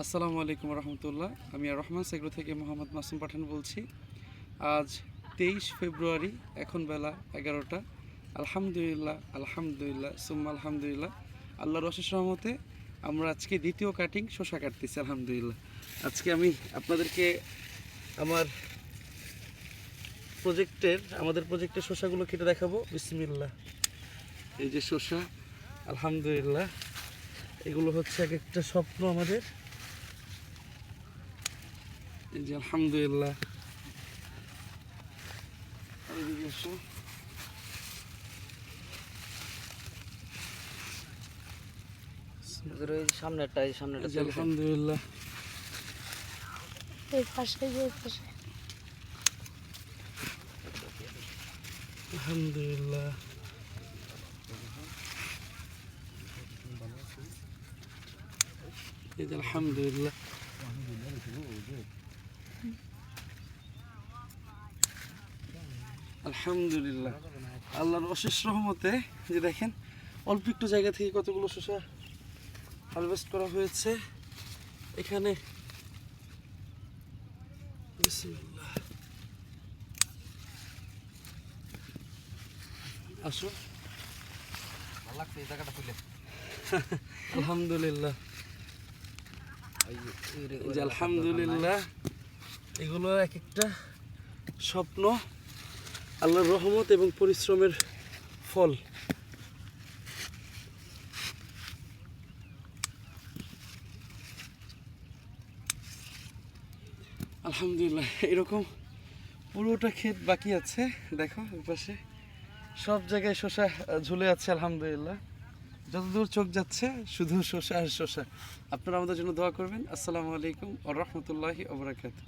আসসালামু আলাইকুম রহমতুল্লাহ। আমি আর রহমান সেগ্রো থেকে মোহাম্মদ মাসুম পাঠান বলছি। আজ 23 ফেব্রুয়ারি, এখন বেলা 11টা। আলহামদুলিল্লাহ আলহামদুলিল্লাহ সুম্মা আলহামদুলিল্লাহ, আল্লাহর অশেষ রহমতে আমরা আজকে দ্বিতীয় কাটিং শসা কাটতেছি আলহামদুলিল্লাহ। আজকে আমি আপনাদেরকে আমাদের প্রজেক্টের শসাগুলো কেটে দেখাবো। বিসমিল্লাহ। এই যে শসা, আলহামদুলিল্লাহ, এগুলো হচ্ছে এক একটা স্বপ্ন আমাদের। এই যে আলহামদুলিল্লাহ, সামনেটা আলহামদুলিল্লাহ, এই পাশে এই পাশে আলহামদুলিল্লাহ, এই যে আলহামদুলিল্লাহ, আলহামদুলিল্লাহ, আল্লাহর অশেষ রহমতে যে দেখেন অল্প একটু জায়গা থেকে কতগুলো শসা হারভেস্ট করা হয়েছে এখানে। বিসমিল্লাহ। আসুন, আলহামদুলিল্লাহ, এই যে আলহামদুলিল্লাহ, এগুলো এক একটা স্বপ্ন, আল্লাহর রহমত এবং পরিশ্রমের ফল। আলহামদুলিল্লাহ, এরকম পুরোটা ক্ষেত বাকি আছে। দেখো ওই পাশে সব জায়গায় শসা ঝুলে আছে আলহামদুলিল্লাহ। যতদূর চোখ যাচ্ছে শুধু শসা আর শসা। আপনারা আমাদের জন্য দোয়া করবেন। আসসালামু আলাইকুম ওয়া রাহমাতুল্লাহি ওয়া বারাকাতুহু।